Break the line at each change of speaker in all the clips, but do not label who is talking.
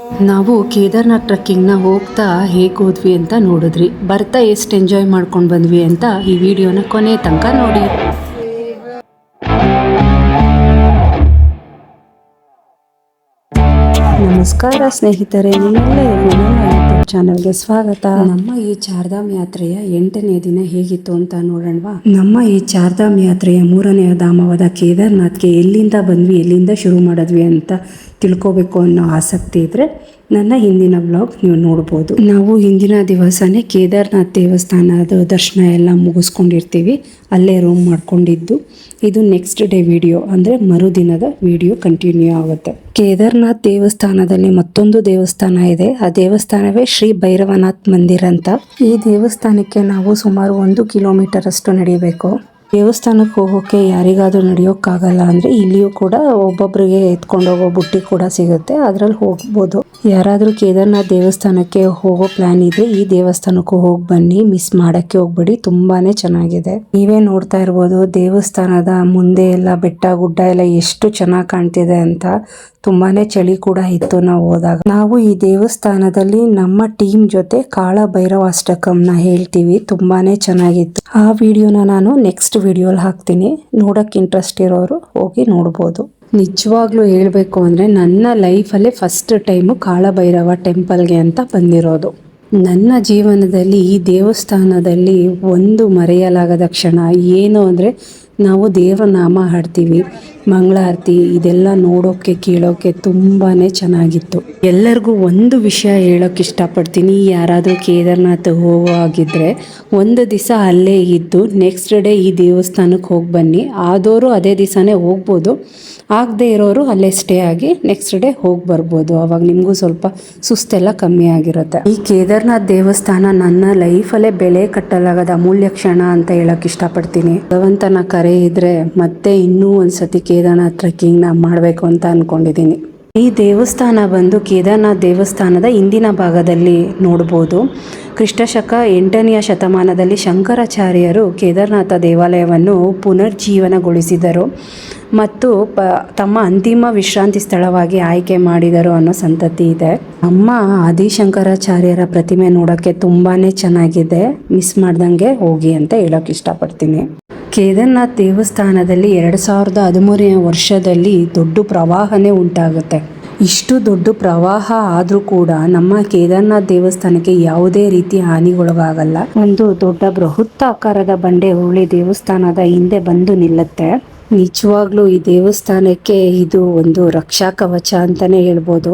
ನಾವು ಕೇದಾರ್ನಾಥ್ ಟ್ರೆಕ್ಕಿಂಗ್ನ ಹೋಗ್ತಾ ಹೇಗೆ ಹೋದ್ವಿ ಅಂತ ನೋಡಿದ್ರಿ. ಬರ್ತಾ ಎಷ್ಟು ಎಂಜಾಯ್ ಮಾಡ್ಕೊಂಡು ಬಂದ್ವಿ ಅಂತ ಈ ವಿಡಿಯೋನ ಕೊನೆ ತನಕ ನೋಡಿ. ನಮಸ್ಕಾರ ಸ್ನೇಹಿತರೆ, ನಿಮ್ಮೆಲ್ಲರಿಗೂ ನನ್ನ ಯೂಟ್ಯೂಬ್ ಚಾನಲ್ಗೆ ಸ್ವಾಗತ. ನಮ್ಮ ಈ ಚಾರ್ಧಾಮ್ ಯಾತ್ರೆಯ 8ನೇ ದಿನ ಹೇಗಿತ್ತು ಅಂತ ನೋಡೋಣವಾ. ನಮ್ಮ ಈ ಚಾರ್ಧಾಮ್ ಯಾತ್ರೆಯ 3ನೇ ಧಾಮವಾದ ಕೇದಾರ್ನಾಥ್ಗೆ ಎಲ್ಲಿಂದ ಬಂದ್ವಿ, ಎಲ್ಲಿಂದ ಶುರು ಮಾಡಿದ್ವಿ ಅಂತ ತಿಳ್ಕೋಬೇಕು ಅನ್ನೋ ಆಸಕ್ತಿ ಇದ್ರೆ ನನ್ನ ಹಿಂದಿನ ಬ್ಲಾಗ್ ನೀವು ನೋಡ್ಬೋದು. ನಾವು ಹಿಂದಿನ ದಿವಸನೇ ಕೇದಾರ್ನಾಥ್ ದೇವಸ್ಥಾನದ ದರ್ಶನ ಎಲ್ಲ ಮುಗಿಸ್ಕೊಂಡಿರ್ತೀವಿ, ಅಲ್ಲೇ ರೂಮ್ ಮಾಡ್ಕೊಂಡಿದ್ದು. ಇದು ನೆಕ್ಸ್ಟ್ ಡೇ ವಿಡಿಯೋ, ಅಂದರೆ ಮರುದಿನದ ವಿಡಿಯೋ ಕಂಟಿನ್ಯೂ ಆಗುತ್ತೆ. ಕೇದಾರ್ನಾಥ್ ದೇವಸ್ಥಾನದಲ್ಲಿ ಮತ್ತೊಂದು ದೇವಸ್ಥಾನ ಇದೆ. ಆ ದೇವಸ್ಥಾನವೇ ಶ್ರೀ ಭೈರವನಾಥ್ ಮಂದಿರ್ ಅಂತ. ಈ ದೇವಸ್ಥಾನಕ್ಕೆ ನಾವು ಸುಮಾರು 1 ಕಿಲೋಮೀಟರ್ ಅಷ್ಟು ನಡೆಯಬೇಕು. ದೇವಸ್ಥಾನಕ್ಕೆ ಹೋಗೋಕ್ಕೆ ಯಾರಿಗಾದ್ರೂ ನಡೆಯೋಕ್ಕಾಗಲ್ಲ ಅಂದರೆ ಇಲ್ಲಿಯೂ ಕೂಡ ಒಬ್ಬೊಬ್ಬರಿಗೆ ಎತ್ಕೊಂಡು ಹೋಗೋ ಬುಟ್ಟಿ ಕೂಡ ಸಿಗುತ್ತೆ, ಅದರಲ್ಲಿ ಹೋಗ್ಬೋದು. ಯಾರಾದರೂ ಕೇದಾರ್ನಾಥ್ ದೇವಸ್ಥಾನಕ್ಕೆ ಹೋಗೋ ಪ್ಲಾನ್ ಇದೆ, ಈ ದೇವಸ್ಥಾನಕ್ಕೂ ಹೋಗಿ ಬನ್ನಿ, ಮಿಸ್ ಮಾಡೋಕ್ಕೆ ಹೋಗ್ಬೇಡಿ, ತುಂಬಾನೇ ಚೆನ್ನಾಗಿದೆ. ನೀವೇ ನೋಡ್ತಾ ಇರ್ಬೋದು ದೇವಸ್ಥಾನದ ಮುಂದೆ ಎಲ್ಲ ಬೆಟ್ಟ ಗುಡ್ಡ ಎಲ್ಲ ಎಷ್ಟು ಚೆನ್ನಾಗಿ ಕಾಣ್ತಿದೆ ಅಂತ. ತುಂಬಾನೇ ಚಳಿ ಕೂಡ ಇತ್ತು ನಾವು ಹೋದಾಗ. ನಾವು ಈ ದೇವಸ್ಥಾನದಲ್ಲಿ ನಮ್ಮ ಟೀಮ್ ಜೊತೆ ಕಾಳ ಭೈರವಾಷ್ಟಕಂನ ಹೇಳ್ತೀವಿ, ತುಂಬಾನೇ ಚೆನ್ನಾಗಿತ್ತು. ಆ ವಿಡಿಯೋನ ನಾನು ನೆಕ್ಸ್ಟ್ ವಿಡಿಯೋಲಿ ಹಾಕ್ತೀನಿ, ನೋಡಕ್ಕೆ ಇಂಟ್ರೆಸ್ಟ್ ಇರೋರು ಹೋಗಿ ನೋಡ್ಬೋದು. ನಿಜವಾಗ್ಲೂ ಹೇಳಬೇಕು ಅಂದರೆ ನನ್ನ ಲೈಫಲ್ಲೇ ಫಸ್ಟ್ ಟೈಮು ಕಾಳಭೈರವ ಟೆಂಪಲ್ಗೆ ಅಂತ ಬಂದಿರೋದು. ನನ್ನ ಜೀವನದಲ್ಲಿ ಈ ದೇವಸ್ಥಾನದಲ್ಲಿ ಒಂದು ಮರೆಯಲಾಗದ ಕ್ಷಣ ಏನು ಅಂದರೆ, ನಾವು ದೇವರ ನಾಮ ಹಾಡ್ತೀವಿ, ಮಂಗಳಾರತಿ, ಇದೆಲ್ಲ ನೋಡೋಕ್ಕೆ ಕೇಳೋಕ್ಕೆ ತುಂಬಾ ಚೆನ್ನಾಗಿತ್ತು. ಎಲ್ಲರಿಗೂ ಒಂದು ವಿಷಯ ಹೇಳೋಕ್ಕೆ ಇಷ್ಟಪಡ್ತೀನಿ, ಯಾರಾದರೂ ಕೇದಾರ್ನಾಥ್ ಹೋಗೋ ಆಗಿದ್ದರೆ ಒಂದು ದಿವಸ ಅಲ್ಲೇ ಇದ್ದು ನೆಕ್ಸ್ಟ್ ಡೇ ಈ ದೇವಸ್ಥಾನಕ್ಕೆ ಹೋಗಿ ಬನ್ನಿ. ಆದವರು ಅದೇ ದಿವಸನೇ ಹೋಗ್ಬೋದು, ಆಗದೆ ಇರೋರು ಅಲ್ಲೇ ಸ್ಟೇ ಆಗಿ ನೆಕ್ಸ್ಟ್ ಡೇ ಹೋಗಿ ಬರ್ಬೋದು. ಆವಾಗ ನಿಮಗೂ ಸ್ವಲ್ಪ ಸುಸ್ತೆಲ್ಲ ಕಮ್ಮಿ ಆಗಿರುತ್ತೆ. ಈ ಕೇದಾರ್ನಾಥ್ ದೇವಸ್ಥಾನ ನನ್ನ ಲೈಫಲ್ಲೇ ಬೆಲೆ ಕಟ್ಟಲಾಗದ ಅಮೂಲ್ಯ ಕ್ಷಣ ಅಂತ ಹೇಳೋಕ್ಕೆ ಇಷ್ಟಪಡ್ತೀನಿ. ಭಗವಂತನ ಕರೆ ಇದ್ರೆ ಮತ್ತೆ ಇನ್ನೂ ಒಂದ್ಸತಿ ಕೇದಾರ್ನಾಥ್ ಟ್ರೆಕ್ಕಿಂಗ್ನ ಮಾಡಬೇಕು ಅಂತ ಅಂದ್ಕೊಂಡಿದ್ದೀನಿ. ಈ ದೇವಸ್ಥಾನ ಬಂದು ಕೇದಾರ್ನಾಥ್ ದೇವಸ್ಥಾನದ ಹಿಂದಿನ ಭಾಗದಲ್ಲಿ ನೋಡ್ಬೋದು. ಕ್ರಿಸ್ತಶಕ 8ನೇ ಶತಮಾನದಲ್ಲಿ ಶಂಕರಾಚಾರ್ಯರು ಕೇದಾರ್ನಾಥ ದೇವಾಲಯವನ್ನು ಪುನರ್ಜೀವನಗೊಳಿಸಿದರು ಮತ್ತು ತಮ್ಮ ಅಂತಿಮ ವಿಶ್ರಾಂತಿ ಸ್ಥಳವಾಗಿ ಆಯ್ಕೆ ಮಾಡಿದರು ಅನ್ನೋ ಸಂತತಿ ಇದೆ. ನಮ್ಮ ಆದಿಶಂಕರಾಚಾರ್ಯರ ಪ್ರತಿಮೆ ನೋಡೋಕ್ಕೆ ತುಂಬಾ ಚೆನ್ನಾಗಿದೆ, ಮಿಸ್ ಮಾಡ್ದಂಗೆ ಹೋಗಿ ಅಂತ ಹೇಳೋಕ್ಕೆ ಇಷ್ಟಪಡ್ತೀನಿ. ಕೇದಾರ್ನಾಥ್ ದೇವಸ್ಥಾನದಲ್ಲಿ 2013ನೇ ವರ್ಷದಲ್ಲಿ ದೊಡ್ಡ ಪ್ರವಾಹನೇ ಉಂಟಾಗುತ್ತೆ. ಇಷ್ಟು ದೊಡ್ಡ ಪ್ರವಾಹ ಆದರೂ ಕೂಡ ನಮ್ಮ ಕೇದಾರ್ನಾಥ್ ದೇವಸ್ಥಾನಕ್ಕೆ ಯಾವುದೇ ರೀತಿ ಹಾನಿಗೊಳಗಾಗಲ್ಲ. ಒಂದು ದೊಡ್ಡ ಬೃಹತ್ತಾಕಾರದ ಬಂಡೆ ಉರುಳಿ ದೇವಸ್ಥಾನದ ಹಿಂದೆ ಬಂದು ನಿಲ್ಲುತ್ತೆ. ನಿಜವಾಗ್ಲೂ ಈ ದೇವಸ್ಥಾನಕ್ಕೆ ಇದು ಒಂದು ರಕ್ಷಾ ಕವಚ ಅಂತಲೇ ಹೇಳ್ಬೋದು.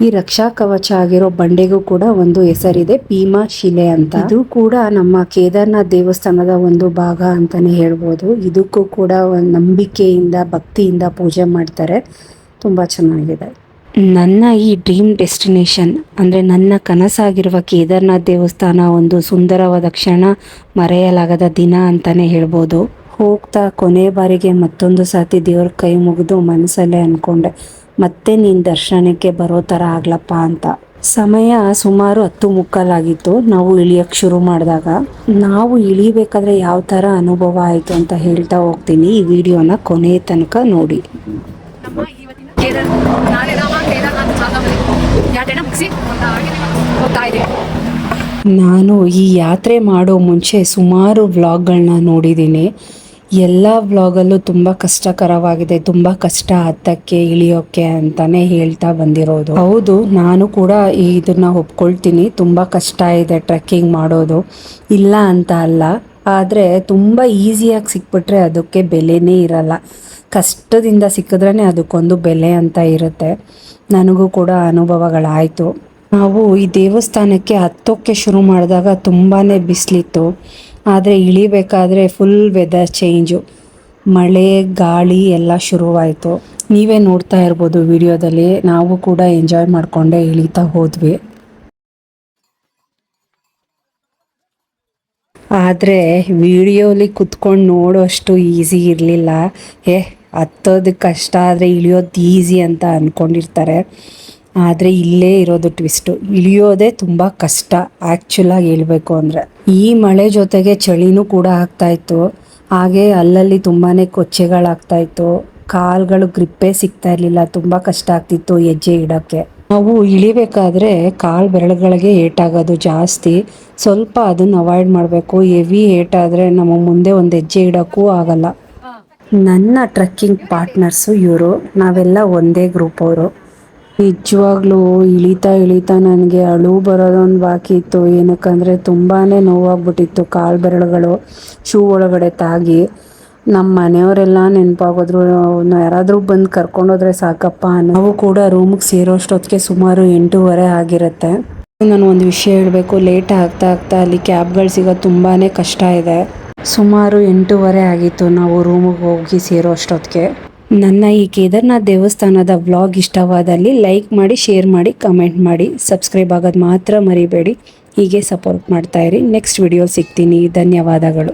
ಈ ರಕ್ಷಾ ಕವಚ ಆಗಿರೋ ಬಂಡೆಗೂ ಕೂಡ ಒಂದು ಹೆಸರಿದೆ, ಭೀಮಾ ಶಿಲೆ ಅಂತ. ಇದು ಕೂಡ ನಮ್ಮ ಕೇದಾರ್ನಾಥ್ ದೇವಸ್ಥಾನದ ಒಂದು ಭಾಗ ಅಂತಾನೆ ಹೇಳ್ಬೋದು. ಇದಕ್ಕೂ ಕೂಡ ಒಂದು ನಂಬಿಕೆಯಿಂದ ಭಕ್ತಿಯಿಂದ ಪೂಜೆ ಮಾಡ್ತಾರೆ, ತುಂಬ ಚೆನ್ನಾಗಿದೆ. ನನ್ನ ಈ ಡ್ರೀಮ್ ಡೆಸ್ಟಿನೇಷನ್ ಅಂದರೆ ನನ್ನ ಕನಸಾಗಿರುವ ಕೇದಾರ್ನಾಥ್ ದೇವಸ್ಥಾನ ಒಂದು ಸುಂದರವಾದ ಕ್ಷಣ, ಮರೆಯಲಾಗದ ದಿನ ಅಂತಾನೆ ಹೇಳ್ಬೋದು. ಹೋಗ್ತಾ ಕೊನೆ ಬಾರಿಗೆ ಮತ್ತೊಂದು ಸಾತಿ ದೇವ್ರ ಕೈ ಮುಗಿದು ಮನಸ್ಸಲ್ಲೇ ಅಂದ್ಕೊಂಡೆ, ಮತ್ತೆ ನೀನು ದರ್ಶನಕ್ಕೆ ಬರೋ ಥರ ಆಗ್ಲಪ್ಪ ಅಂತ. ಸಮಯ ಸುಮಾರು 10:15 ನಾವು ಇಳಿಯೋಕ್ಕೆ ಶುರು ಮಾಡಿದಾಗ. ನಾವು ಇಳಿಬೇಕಾದ್ರೆ ಯಾವ ಥರ ಅನುಭವ ಆಯಿತು ಅಂತ ಹೇಳ್ತಾ ಹೋಗ್ತೀನಿ, ಈ ವಿಡಿಯೋನ ಕೊನೆ ತನಕ ನೋಡಿ. ನಾನು ಈ ಯಾತ್ರೆ ಮಾಡೋ ಮುಂಚೆ ಸುಮಾರು ವ್ಲಾಗ್ಗಳನ್ನ ನೋಡಿದ್ದೀನಿ. ಎಲ್ಲ ವ್ಲಾಗಲ್ಲೂ ತುಂಬ ಕಷ್ಟಕರವಾಗಿದೆ, ತುಂಬ ಕಷ್ಟ ಹತ್ತಕ್ಕೆ ಇಳಿಯೋಕ್ಕೆ ಅಂತಲೇ ಹೇಳ್ತಾ ಬಂದಿರೋದು. ಹೌದು, ನಾನು ಕೂಡ ಇದನ್ನು ಒಪ್ಕೊಳ್ತೀನಿ, ತುಂಬ ಕಷ್ಟ ಇದೆ ಟ್ರೆಕ್ಕಿಂಗ್ ಮಾಡೋದು, ಇಲ್ಲ ಅಂತ ಅಲ್ಲ. ಆದರೆ ತುಂಬ ಈಸಿಯಾಗಿ ಸಿಕ್ಬಿಟ್ರೆ ಅದಕ್ಕೆ ಬೆಲೆನೇ ಇರಲ್ಲ. ಕಷ್ಟದಿಂದ ಸಿಕ್ಕಿದ್ರೇ ಅದಕ್ಕೊಂದು ಬೆಲೆ ಅಂತ ಇರುತ್ತೆ. ನನಗೂ ಕೂಡ ಅನುಭವಗಳಾಯಿತು. ನಾವು ಈ ದೇವಸ್ಥಾನಕ್ಕೆ ಹತ್ತೋಕ್ಕೆ ಶುರು ಮಾಡಿದಾಗ ತುಂಬಾ ಬಿಸಿಲಿತ್ತು, ಆದರೆ ಇಳಿಬೇಕಾದ್ರೆ ಫುಲ್ ವೆದರ್ ಚೇಂಜು, ಮಳೆ ಗಾಳಿ ಎಲ್ಲ ಶುರುವಾಯಿತು. ನೀವೇ ನೋಡ್ತಾ ಇರ್ಬೋದು ವಿಡಿಯೋದಲ್ಲಿ. ನಾವು ಕೂಡ ಎಂಜಾಯ್ ಮಾಡಿಕೊಂಡೇ ಇಳಿತಾ ಹೋದ್ವಿ. ಆದರೆ ವಿಡಿಯೋಲಿ ಕುತ್ಕೊಂಡು ನೋಡೋಷ್ಟು ಈಸಿ ಇರಲಿಲ್ಲ. ಹತ್ತೋದಕ್ಕೆ ಕಷ್ಟ ಆದರೆ ಇಳಿಯೋದು ಈಸಿ ಅಂತ ಅಂದ್ಕೊಂಡಿರ್ತಾರೆ, ಆದರೆ ಇಲ್ಲೇ ಇರೋದು ಟ್ವಿಸ್ಟು. ಇಳಿಯೋದೇ ತುಂಬ ಕಷ್ಟ ಆ್ಯಕ್ಚುಲಾಗಿ ಹೇಳಬೇಕು ಅಂದರೆ. ಈ ಮಳೆ ಜೊತೆಗೆ ಚಳಿನೂ ಕೂಡ ಆಗ್ತಾಯಿತ್ತು, ಹಾಗೆ ಅಲ್ಲಲ್ಲಿ ತುಂಬಾ ಕೊಚ್ಚೆಗಳಾಗ್ತಾಯಿತ್ತು. ಕಾಲುಗಳು ಗ್ರಿಪ್ಪೇ ಸಿಗ್ತಾ ಇರಲಿಲ್ಲ, ತುಂಬ ಕಷ್ಟ ಆಗ್ತಿತ್ತು ಹೆಜ್ಜೆ ಇಡೋಕ್ಕೆ. ನಾವು ಇಳಿಬೇಕಾದ್ರೆ ಕಾಲು ಬೆರಳುಗಳಿಗೆ ಏಟಾಗೋದು ಜಾಸ್ತಿ. ಸ್ವಲ್ಪ ಅದನ್ನು ಅವಾಯ್ಡ್ ಮಾಡಬೇಕು. ಹೆವಿ ಏಟಾದರೆ ನಮ್ಮ ಮುಂದೆ ಒಂದು ಹೆಜ್ಜೆ ಇಡೋಕ್ಕೂ ಆಗಲ್ಲ. ನನ್ನ ಟ್ರೆಕ್ಕಿಂಗ್ ಪಾರ್ಟ್ನರ್ಸು ಇವರು. ನಾವೆಲ್ಲ ಒಂದೇ ಗ್ರೂಪ್ ಅವರು. ನಿಜವಾಗ್ಲೂ ಇಳಿತಾ ನನಗೆ ಅಳು ಬರೋದೊಂದು ಬಾಕಿ ಇತ್ತು. ಏನಕ್ಕಂದರೆ ತುಂಬಾ ನೋವಾಗ್ಬಿಟ್ಟಿತ್ತು. ಕಾಲು ಬೆರಳುಗಳು ಶೂ ಒಳಗಡೆ ತಾಗಿ ನಮ್ಮ ಮನೆಯವರೆಲ್ಲ ನೆನಪಾಗೋದ್ರು. ಯಾರಾದರೂ ಬಂದು ಕರ್ಕೊಂಡೋದ್ರೆ ಸಾಕಪ್ಪ. ನಾವು ಕೂಡ ರೂಮಿಗೆ ಸೇರೋಷ್ಟೊತ್ತಿಗೆ ಸುಮಾರು 8:30 ಆಗಿರುತ್ತೆ. ನಾನು ಒಂದು ವಿಷಯ ಹೇಳಬೇಕು, ಲೇಟ್ ಆಗ್ತಾ ಅಲ್ಲಿ ಕ್ಯಾಬ್ಗಳು ಸಿಗೋದು ತುಂಬಾ ಕಷ್ಟ ಇದೆ. ಸುಮಾರು 8:30 ಆಗಿತ್ತು ನಾವು ರೂಮಿಗೆ ಹೋಗಿ ಸೇರೋ ಅಷ್ಟೊತ್ತಿಗೆ. ನನ್ನ ಈ ಕೇದಾರ್ನಾಥ್ ದೇವಸ್ಥಾನದ ವ್ಲಾಗ್ ಇಷ್ಟವಾದಲ್ಲಿ ಲೈಕ್ ಮಾಡಿ, ಶೇರ್ ಮಾಡಿ, ಕಮೆಂಟ್ ಮಾಡಿ, ಸಬ್ಸ್ಕ್ರೈಬ್ ಆಗೋದು ಮಾತ್ರ ಮರಿಬೇಡಿ. ಹೀಗೆ ಸಪೋರ್ಟ್ ಮಾಡ್ತಾಯಿರಿ. ನೆಕ್ಸ್ಟ್ ವಿಡಿಯೋ ಸಿಗ್ತೀನಿ. ಧನ್ಯವಾದಗಳು.